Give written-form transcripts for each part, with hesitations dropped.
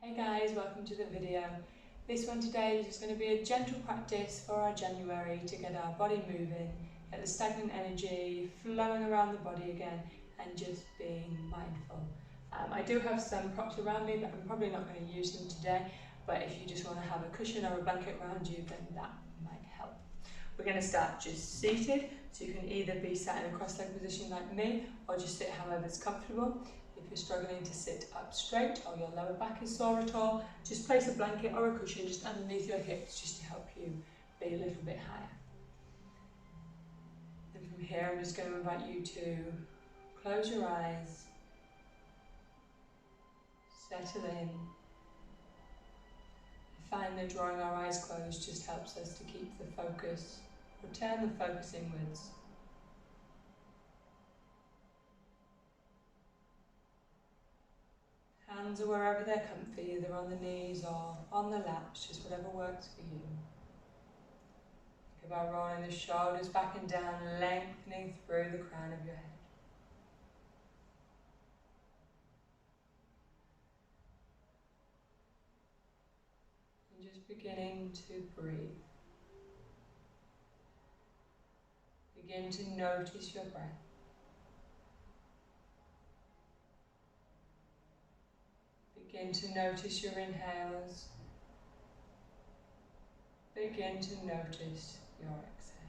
Hey guys, welcome to the video. This one today is just going to be a gentle practice for our January to get our body moving, get the stagnant energy flowing around the body again and just being mindful. I do have some props around me, but I'm probably not going to use them today, but if you just want to have a cushion or a blanket around you, then that might help. We're going to start just seated, so you can either be sat in a cross-legged position like me or just sit however's comfortable. If you're struggling to sit up straight or your lower back is sore at all, just place a blanket or a cushion just underneath your hips just to help you be a little bit higher. And from here I'm just going to invite you to close your eyes, settle in. I find that drawing our eyes closed just helps us to keep the focus, or turn the focus inwards. Hands are wherever they're comfy, either on the knees or on the laps, just whatever works for you. Think about rolling the shoulders back and down, lengthening through the crown of your head. And just beginning to breathe. Begin to notice your breath. Begin to notice your inhales. Begin to notice your exhales.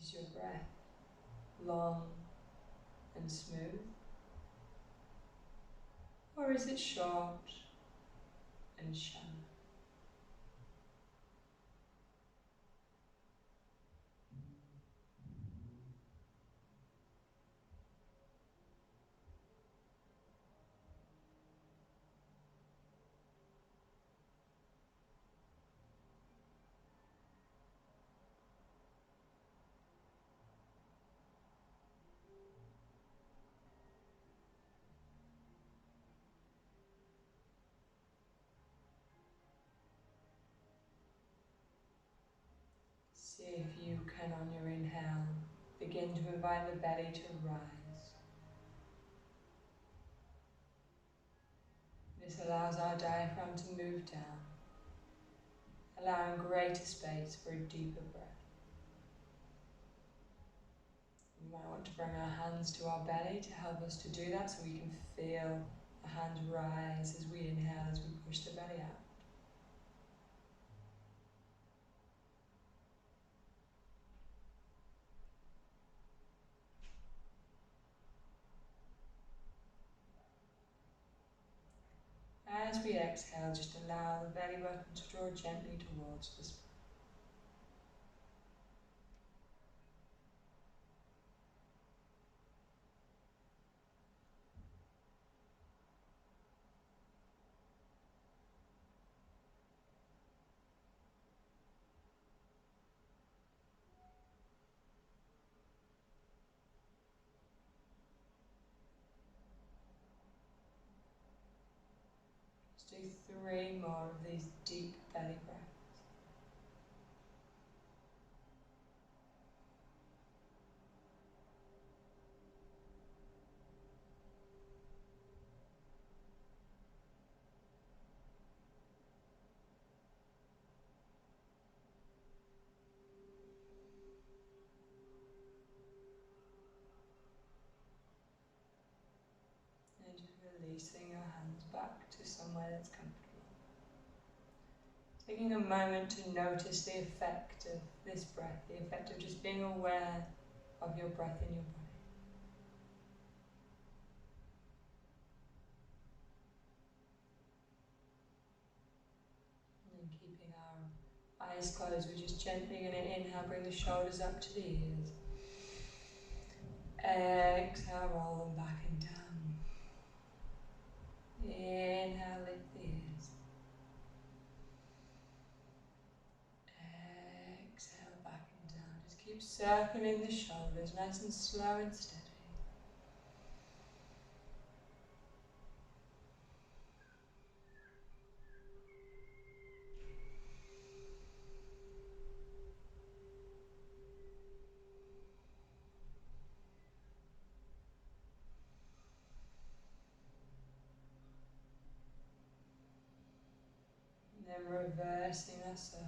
Is your breath long and smooth? Or is it short and shallow? See if you can, on your inhale, begin to invite the belly to rise. This allows our diaphragm to move down, allowing greater space for a deeper breath. We might want to bring our hands to our belly to help us to do that, so we can feel the hands rise as we inhale, as we push the belly out. As we exhale, just allow the belly button to draw gently towards the spine. Let's do 3 more of these deep belly breaths. And just releasing your hands back to somewhere that's comfortable. Taking a moment to notice the effect of this breath, the effect of just being aware of your breath in your body. And keeping our eyes closed, we're just gently going to inhale, bring the shoulders up to the ears. Exhale, roll them back and down. Inhale, lift the ears. Exhale, back and down. Just keep circling the shoulders, nice and slow and steady. reversing our circle.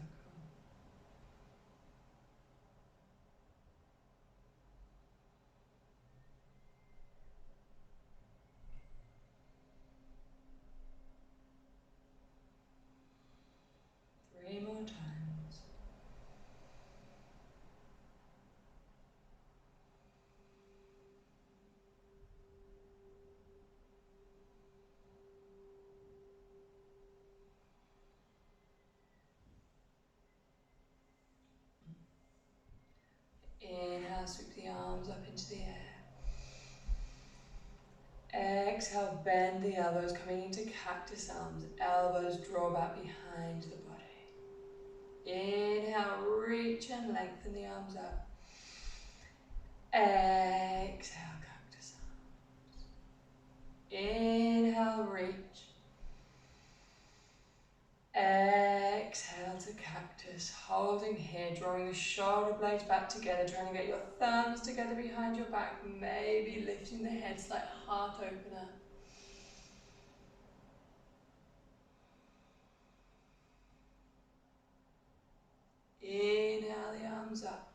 Three more times. Inhale, sweep the arms up into the air. Exhale, bend the elbows, coming into cactus arms. Elbows draw back behind the body. Inhale, reach and lengthen the arms up. Exhale, cactus arms. Inhale, reach. Exhale to cactus, holding here, drawing the shoulder blades back together, trying to get your thumbs together behind your back, maybe lifting the head like heart opener. Inhale the arms up.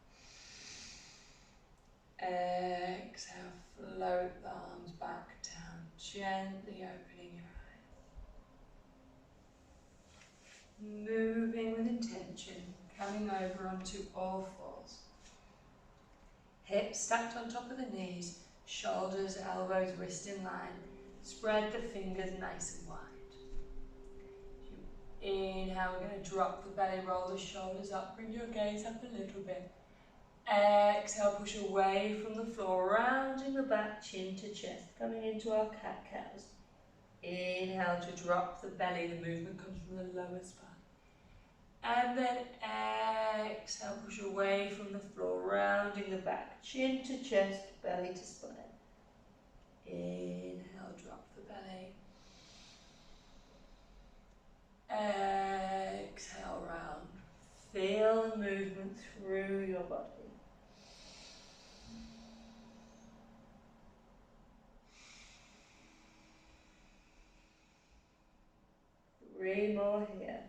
Exhale, float the arms back down, gently opening your eyes. Moving with intention, coming over onto all fours. Hips stacked on top of the knees, shoulders, elbows, wrist in line. Spread the fingers nice and wide. Inhale, we're going to drop the belly, roll the shoulders up, bring your gaze up a little bit. Exhale, push away from the floor, rounding the back, chin to chest, coming into our cat-cows. Inhale to drop the belly, the movement comes from the lower spine. And then exhale, push away from the floor, rounding the back, chin to chest, belly to spine. Inhale, drop the belly. Exhale, round. Feel the movement through your body. Three more here.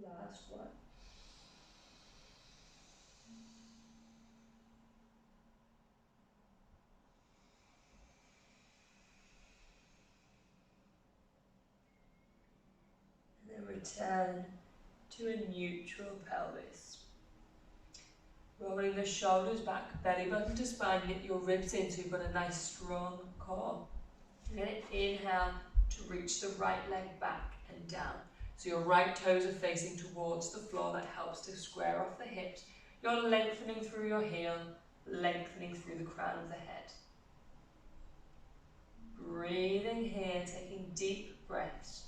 Last one. And then return to a neutral pelvis. Rolling the shoulders back, belly button to spine, get your ribs in so you've got a nice strong core. You're going to inhale to reach the right leg back and down. So your right toes are facing towards the floor. That helps to square off the hips. You're lengthening through your heel, lengthening through the crown of the head. Breathing here, taking deep breaths.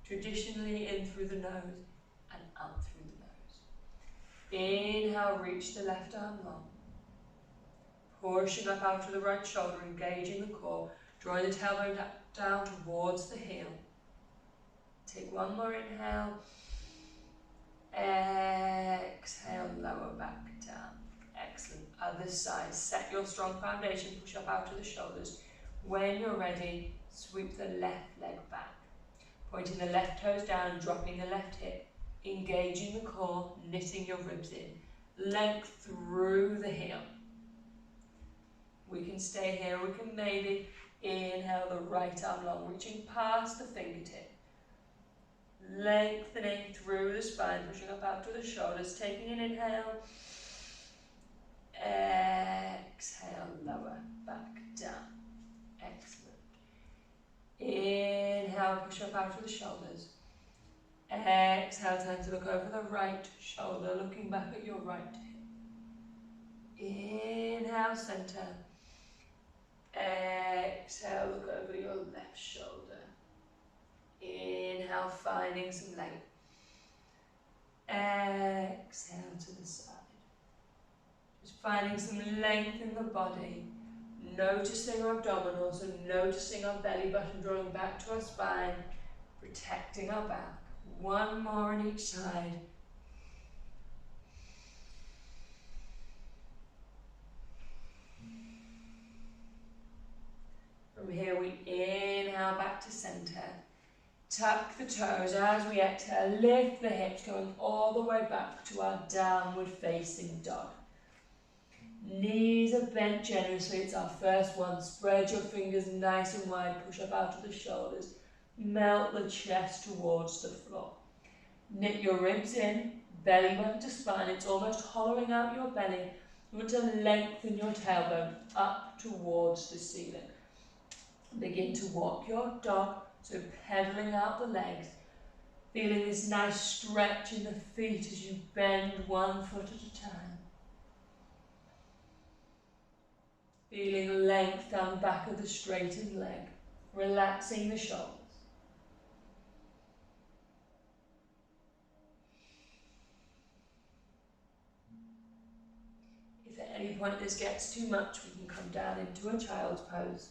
Traditionally in through the nose and out through the nose. Inhale, reach the left arm long. Pushing up out to the right shoulder, engaging the core. Drawing the tailbone down towards the heel. Take one more inhale. Exhale, lower back down. Excellent. Other side. Set your strong foundation. Push up out to the shoulders. When you're ready, sweep the left leg back. Pointing the left toes down, dropping the left hip. Engaging the core, knitting your ribs in. Length through the heel. We can stay here. We can maybe inhale the right arm long, reaching past the fingertip. Lengthening through the spine, pushing up out to the shoulders, taking an inhale. Exhale, lower, back, down. Excellent. Inhale, push up out to the shoulders. Exhale, turn to look over the right shoulder, looking back at your right hip. Inhale, center. Exhale, look over your left shoulder. Inhale, finding some length. Exhale to the side. Just finding some length in the body. Noticing our abdominals and noticing our belly button drawing back to our spine. Protecting our back. One more on each side. From here we inhale back to centre. Tuck the toes as we exhale, lift the hips going all the way back to our downward facing dog. Knees are bent generously, it's our first one. Spread your fingers nice and wide, push up out of the shoulders. Melt the chest towards the floor. Knit your ribs in, belly button to spine, it's almost hollowing out your belly. You want to lengthen your tailbone up towards the ceiling. Begin to walk your dog, so pedaling out the legs. Feeling this nice stretch in the feet as you bend one foot at a time. Feeling length down the back of the straightened leg, relaxing the shoulders. If at any point this gets too much, we can come down into a child's pose.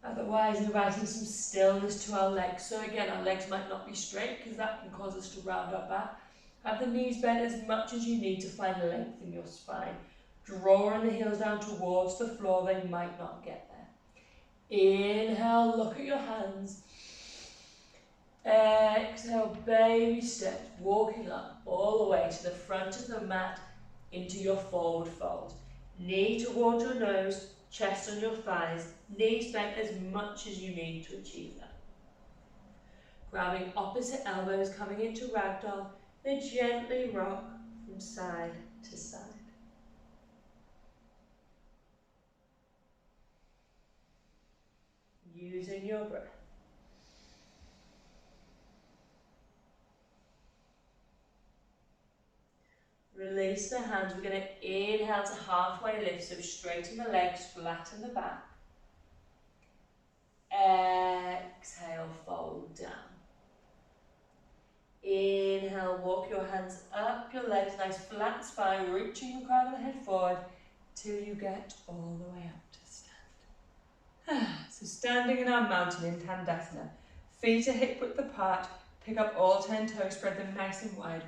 Otherwise, inviting some stillness to our legs. So again, our legs might not be straight because that can cause us to round our back. Have the knees bent as much as you need to find length in your spine. Drawing the heels down towards the floor, they might not get there. Inhale, look at your hands. Exhale, baby steps, walking up all the way to the front of the mat into your forward fold. Knee towards your nose, chest on your thighs, knees bent as much as you need to achieve that. Grabbing opposite elbows, coming into ragdoll, then gently rock from side to side. Using your breath. Release the hands. We're going to inhale to halfway lift, so straighten the legs, flatten the back. Exhale, fold down. Inhale, walk your hands up your legs, nice flat spine, reaching the crown of the head forward till you get all the way up to stand. So standing in our mountain in Tandasana, feet are hip width apart, pick up all 10 toes, spread them nice and wide.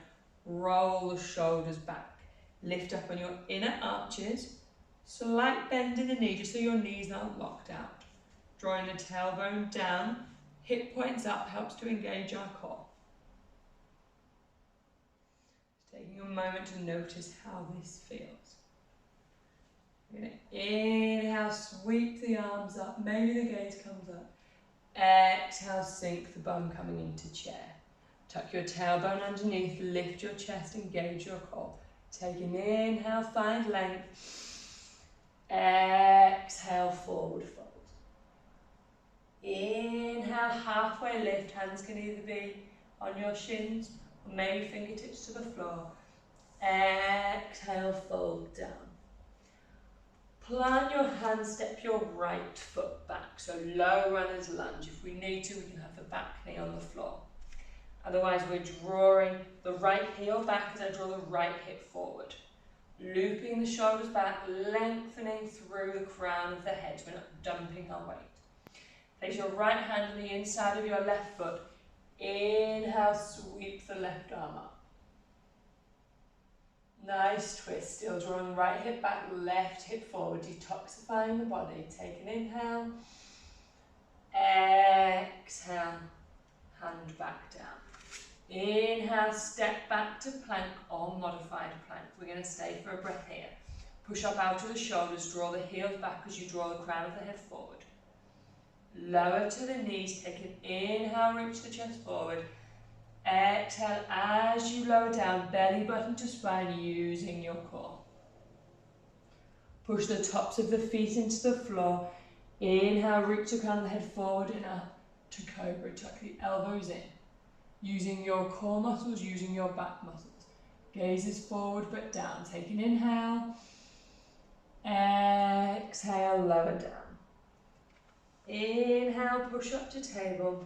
Roll the shoulders back. Lift up on your inner arches. Slight bend in the knee, just so your knees aren't locked out. Drawing the tailbone down, hip points up helps to engage our core. Just taking a moment to notice how this feels. We're going to inhale, sweep the arms up, maybe the gaze comes up. Exhale, sink the bum coming into chair. Tuck your tailbone underneath, lift your chest, engage your core. Take an inhale, find length. Exhale, forward fold. Inhale, halfway lift. Hands can either be on your shins or maybe fingertips to the floor. Exhale, fold down. Plant your hands, step your right foot back. So low runner's lunge. If we need to, we can have the back knee on the floor. Otherwise, we're drawing the right heel back as I draw the right hip forward. Looping the shoulders back, lengthening through the crown of the head. So we're not dumping our weight. Place your right hand on the inside of your left foot. Inhale, sweep the left arm up. Nice twist, still drawing right hip back, left hip forward, detoxifying the body. Take an inhale. Exhale, hand back down. Inhale, step back to plank or modified plank. We're going to stay for a breath here. Push up out of the shoulders, draw the heels back as you draw the crown of the head forward. Lower to the knees, take an inhale, reach the chest forward. Exhale as you lower down, belly button to spine, using your core. Push the tops of the feet into the floor. Inhale, reach the crown of the head forward and up to cobra. Tuck the elbows in. Using your core muscles, using your back muscles. Gaze is forward but down. Take an inhale. Exhale, lower down. Inhale, push up to table.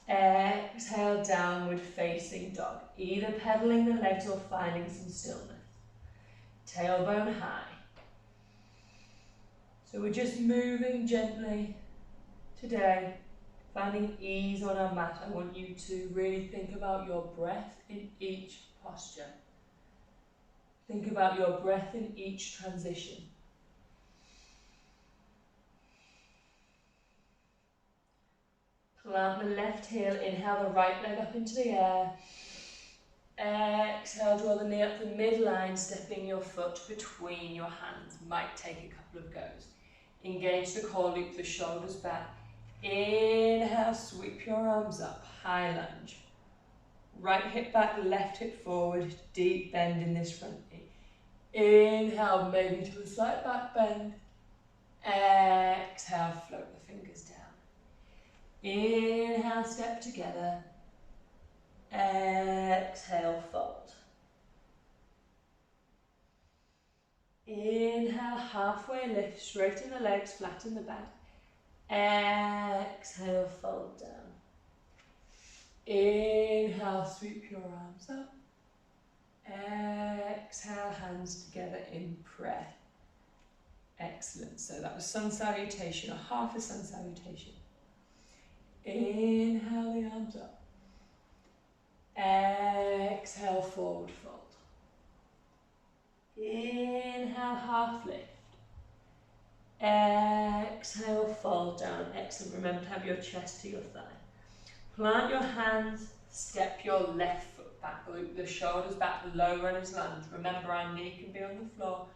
Exhale, downward facing dog. Either pedaling the legs or finding some stillness. Tailbone high. So we're just moving gently today. Finding ease on our mat. I want you to really think about your breath in each posture. Think about your breath in each transition. Plant the left heel, inhale the right leg up into the air. Exhale, draw the knee up the midline, stepping your foot between your hands. Might take a couple of goes. Engage the core, loop the shoulders back. Inhale, sweep your arms up, high lunge. Right hip back, left hip forward, deep bend in this front knee. Inhale, maybe to a slight back bend. Exhale, float the fingers down. Inhale, step together. Exhale, fold. Inhale, halfway lift, straighten the legs, flatten the back. Exhale, fold down. Inhale, sweep your arms up. Exhale, hands together in prayer. Excellent. So that was sun salutation, or half a sun salutation. Inhale the arms up. Exhale, forward fold. Inhale, half lift. Exhale, fold down. Excellent. Remember to have your chest to your thigh. Plant your hands, step your left foot back, loop the shoulders back, low runner's lunge. Remember, our knee can be on the floor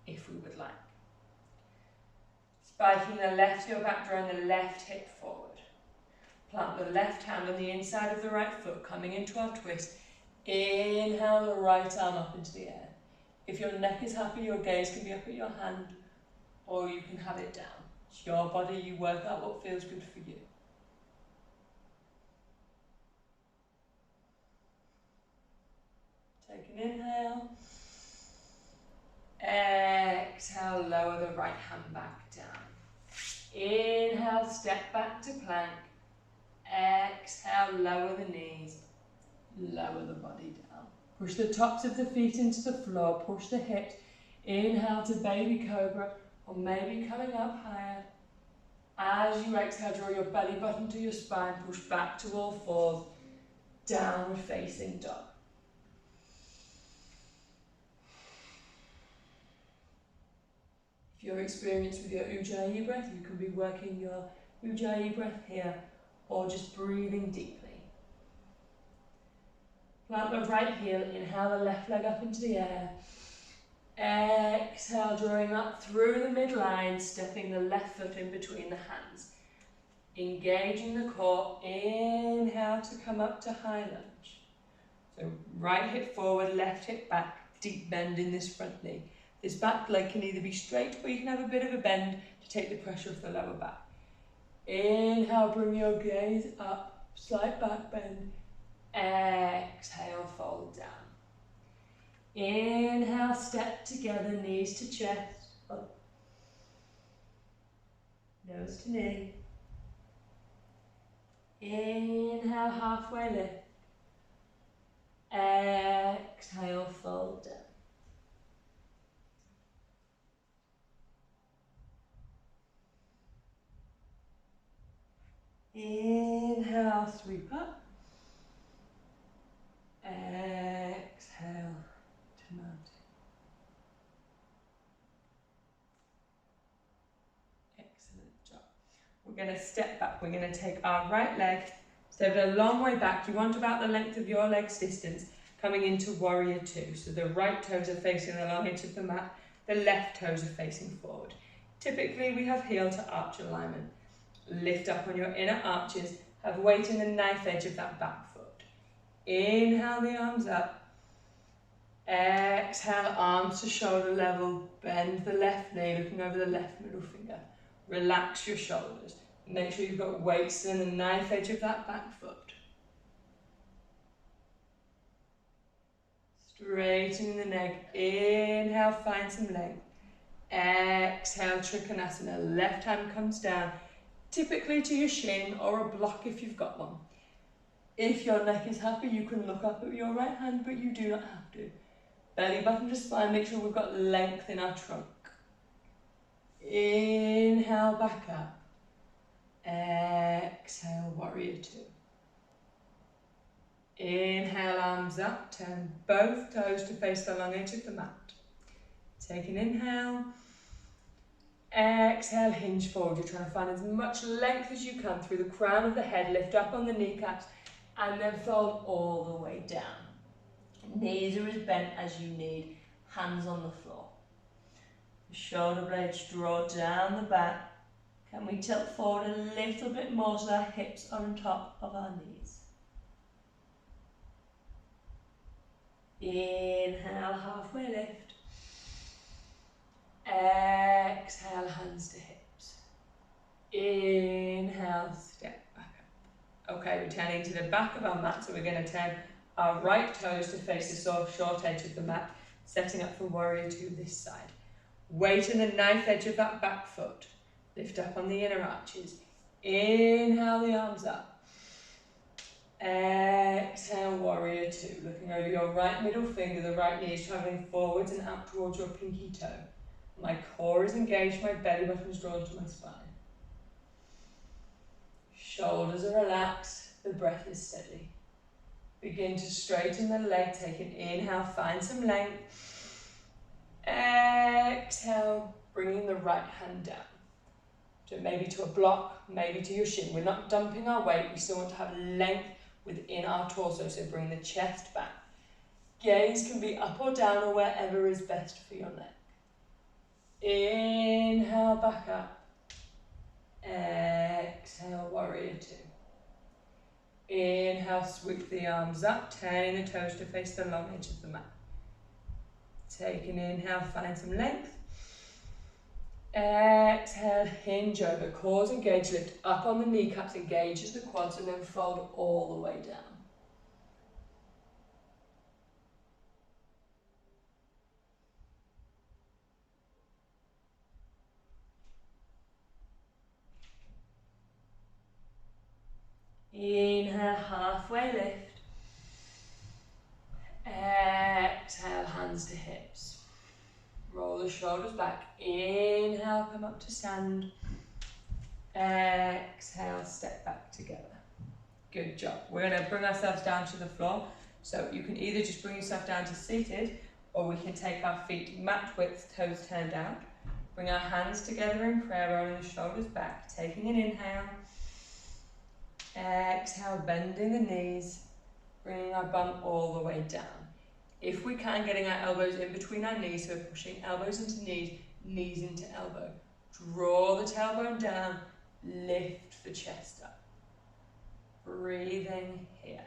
if we would like. Spiking the left heel back, drawing the left hip forward. Plant the left hand on the inside of the right foot, coming into our twist. Inhale the right arm up into the air. If your neck is happy, your gaze can be up at your hand, or you can have it down. It's your body, you work out what feels good for you. Take an inhale. Exhale, lower the right hand back down. Inhale, step back to plank. Exhale, lower the knees, lower the body down. Push the tops of the feet into the floor, push the hips. Inhale to baby cobra, or maybe coming up higher. As you exhale, draw your belly button to your spine, push back to all fours, downward facing dog. If you're experienced with your Ujjayi breath, you can be working your Ujjayi breath here, or just breathing deeply. Plant the right heel, inhale the left leg up into the air. Exhale, drawing up through the midline, stepping the left foot in between the hands. Engaging the core, inhale to come up to high lunge. So right hip forward, left hip back, deep bend in this front knee. This back leg can either be straight or you can have a bit of a bend to take the pressure off the lower back. Inhale, bring your gaze up, slight back bend. Exhale, fold down. Inhale, step together, knees to chest, up. Nose to knee. Inhale, halfway lift. Exhale, fold down. Inhale, sweep up. Exhale to mountain. Excellent job. We're going to step back. We're going to take our right leg, step it a long way back. You want about the length of your leg's distance, coming into warrior two. So the right toes are facing the long edge of the mat, the left toes are facing forward. Typically we have heel to arch alignment. Lift up on your inner arches, have weight in the knife edge of that back foot. Inhale the arms up. Exhale, arms to shoulder level. Bend the left knee, looking over the left middle finger. Relax your shoulders. Make sure you've got weight still in the knife edge of that back foot. Straighten the neck. Inhale, find some length. Exhale, Trikonasana. Left hand comes down, typically to your shin or a block if you've got one. If your neck is happy, you can look up at your right hand, but you do not have to. Belly button to spine, make sure we've got length in our trunk. Inhale, back up. Exhale, warrior two. Inhale, arms up, turn both toes to face the long edge of the mat. Take an inhale. Exhale, hinge forward. You're trying to find as much length as you can through the crown of the head. Lift up on the kneecaps and then fold all the way down. Knees are as bent as you need. Hands on the floor. The shoulder blades draw down the back. Can we tilt forward a little bit more so our hips are on top of our knees? Inhale, halfway lift. Exhale, hands to hips. Inhale, step back up. Okay, we're turning to the back of our mat, so we're going to turn our right toes to face the soft, short edge of the mat, setting up for warrior two this side. Weight in the knife edge of that back foot. Lift up on the inner arches. Inhale the arms up. Exhale, warrior two. Looking over your right middle finger, the right knee is travelling forwards and out towards your pinky toe. My core is engaged, my belly button is drawn to my spine. Shoulders are relaxed, the breath is steady. Begin to straighten the leg, take an inhale, find some length. Exhale, bringing the right hand down. So maybe to a block, maybe to your shin. We're not dumping our weight, we still want to have length within our torso, so bring the chest back. Gaze can be up or down or wherever is best for your neck. Inhale, back up. Exhale, warrior two. Inhale, sweep the arms up, turning the toes to face the long edge of the mat. Take an inhale, find some length. Exhale, hinge over, cores engage, lift up on the kneecaps, engages the quads, and then fold all the way down. Inhale, halfway lift. Exhale, hands to hips. Roll the shoulders back. Inhale, come up to stand. Exhale, step back together. Good job. We're going to bring ourselves down to the floor. So you can either just bring yourself down to seated, or we can take our feet mat width, toes turned out. Bring our hands together in prayer, rolling the shoulders back. Taking an inhale. Exhale, bending the knees. Bringing our bum all the way down. If we can, getting our elbows in between our knees, so we're pushing elbows into knees, knees into elbow. Draw the tailbone down, lift the chest up. Breathing here.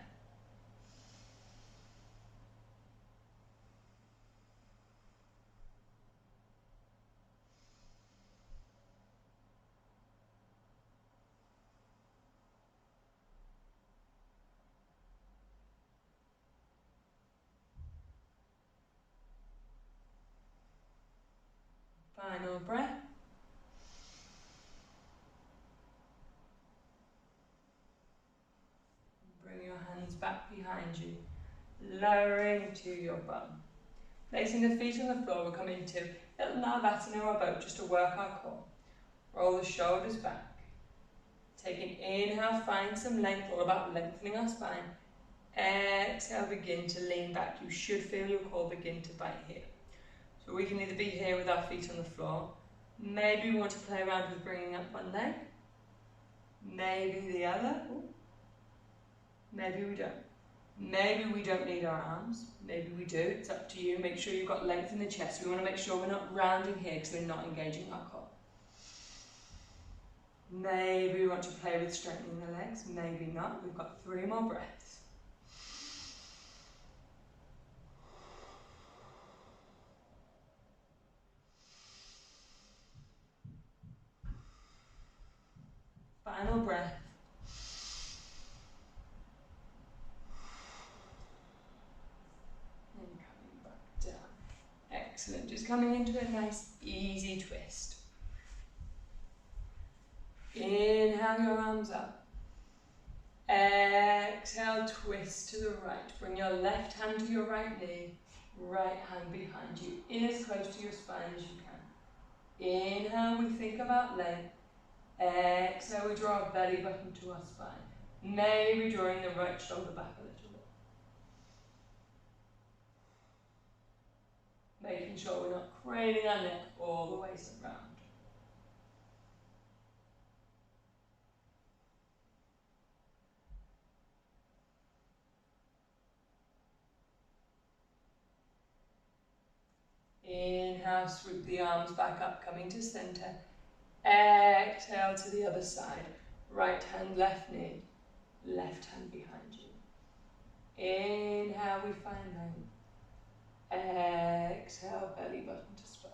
Final breath. Bring your hands back behind you, lowering to your bum. Placing the feet on the floor, we're coming to little Navasana or boat just to work our core. Roll the shoulders back. Take an inhale, find some length, all about lengthening our spine. Exhale, begin to lean back. You should feel your core begin to bite here. So we can either be here with our feet on the floor, maybe we want to play around with bringing up one leg, maybe the other, maybe we don't. Maybe we don't need our arms, maybe we do, it's up to you. Make sure you've got length in the chest. We want to make sure we're not rounding here because we're not engaging our core. Maybe we want to play with straightening the legs, maybe not. We've got 3 more breaths. Final breath. And coming back down. Excellent. Just coming into a nice easy twist. Inhale your arms up. Exhale, twist to the right. Bring your left hand to your right knee. Right hand behind you. In as close to your spine as you can. Inhale, we think about length. Exhale, we draw our belly button to our spine. Maybe drawing the right shoulder back a little bit. Making sure we're not craning our neck all the way around. Inhale, swoop the arms back up, coming to center. Exhale to the other side. Right hand, left knee. Left hand behind you. Inhale, we find length. Exhale, belly button to spine.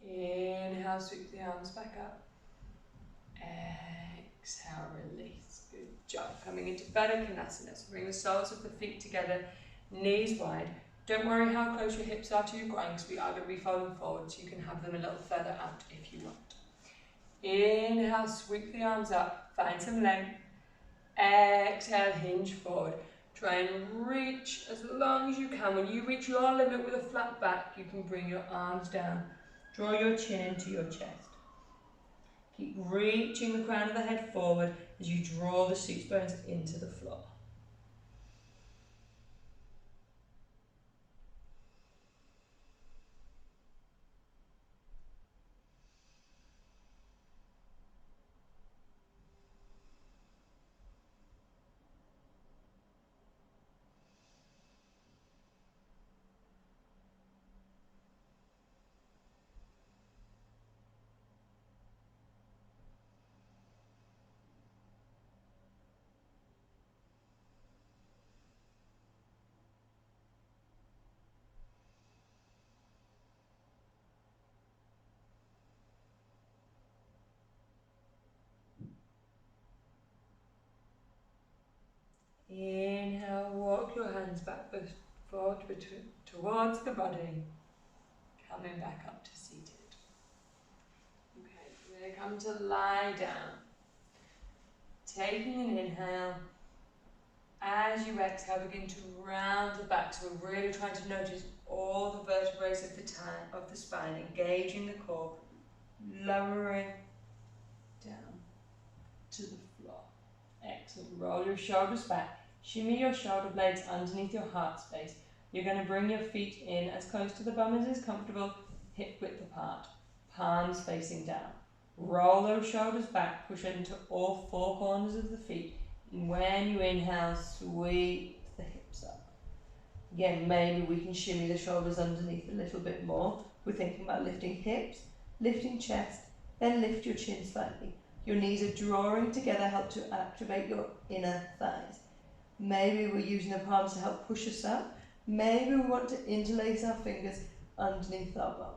Inhale, sweep the arms back up. Exhale, release. Good job. Coming into Konasana. So bring the soles of the feet together, knees wide. Don't worry how close your hips are to your groin, because we are going to be folding forward, so you can have them a little further out if you want. Inhale, sweep the arms up, find some length. Exhale, hinge forward. Try and reach as long as you can. When you reach your limit with a flat back, you can bring your arms down. Draw your chin into your chest. Keep reaching the crown of the head forward as you draw the seat bones into the floor. Inhale, walk your hands back forward towards the body. Coming back up to seated. Okay, we're going to come to lie down. Taking an inhale. As you exhale, begin to round the back. So we're really trying to notice all the vertebrae of the spine, engaging the core, lowering down to the floor. Excellent. Roll your shoulders back. Shimmy your shoulder blades underneath your heart space. You're going to bring your feet in as close to the bum as is comfortable, hip width apart, palms facing down. Roll those shoulders back, push into all four corners of the feet. And when you inhale, sweep the hips up. Again, maybe we can shimmy the shoulders underneath a little bit more. We're thinking about lifting hips, lifting chest, then lift your chin slightly. Your knees are drawing together, help to activate your inner thighs. Maybe we're using the palms to help push us up. Maybe we want to interlace our fingers underneath our bum.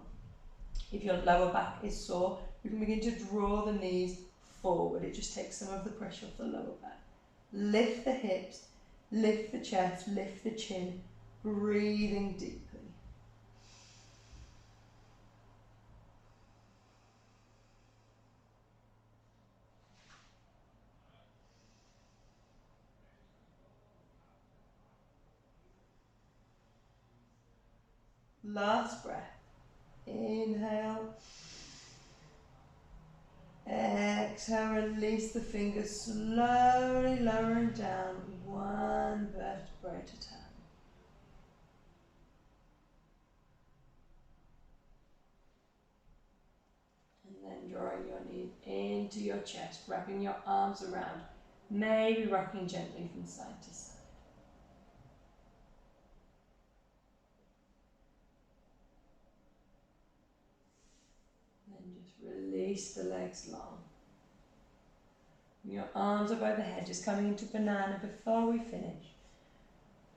If your lower back is sore, you can begin to draw the knees forward. It just takes some of the pressure off the lower back. Lift the hips, lift the chest, lift the chin, breathing deeply. Last breath. Inhale. Exhale, release the fingers, slowly lowering down, one vertebra at a time. And then drawing your knee into your chest, wrapping your arms around, maybe rocking gently from side to side. Then just release the legs long. Your arms are by the head, just coming into banana before we finish.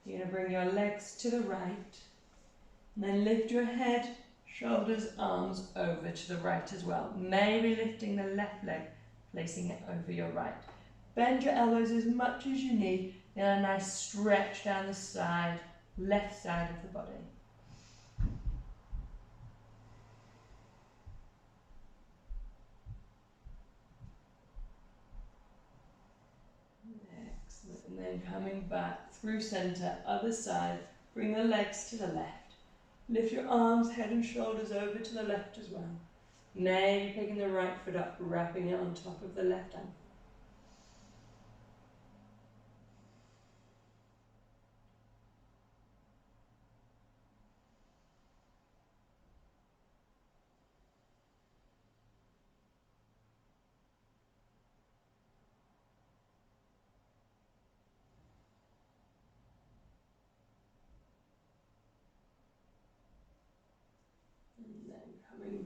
You're going to bring your legs to the right, and then lift your head, shoulders, arms over to the right as well. Maybe lifting the left leg, placing it over your right. Bend your elbows as much as you need, then a nice stretch down the side, left side of the body. Excellent. And then coming back through center, other side, bring the legs to the left. Lift your arms, head and shoulders over to the left as well. Maybe picking the right foot up, wrapping it on top of the left ankle.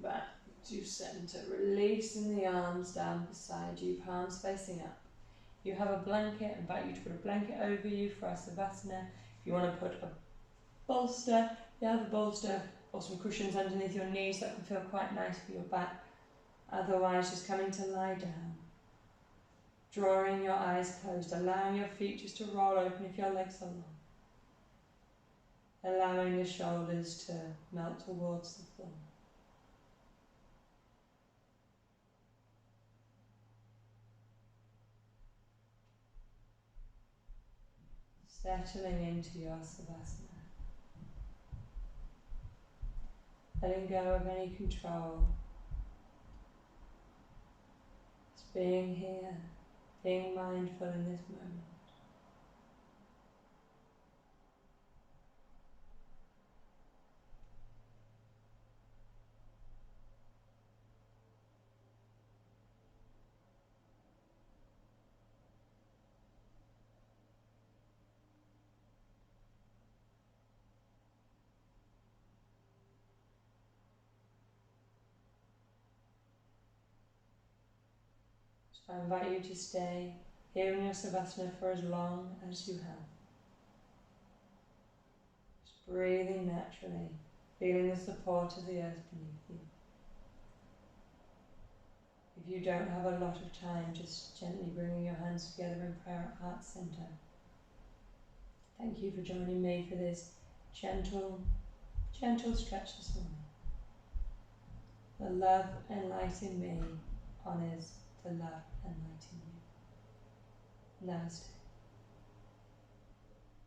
back to centre, releasing the arms down beside you, palms facing up. You have a blanket, I invite you to put a blanket over you for our Savasana. If you want to put a bolster, you have a bolster or some cushions underneath your knees, that can feel quite nice for your back. Otherwise, just coming to lie down. Drawing your eyes closed, allowing your feet just to roll open if your legs are long. Allowing the shoulders to melt towards the floor. Settling into your Savasana. Letting go of any control. Just being here, being mindful in this moment. So I invite you to stay here in your Savasana for as long as you have. Just breathing naturally, feeling the support of the earth beneath you. If you don't have a lot of time, just gently bringing your hands together in prayer at heart center. Thank you for joining me for this gentle stretch this morning. The love and light in me honours the love and light in you. Namaste.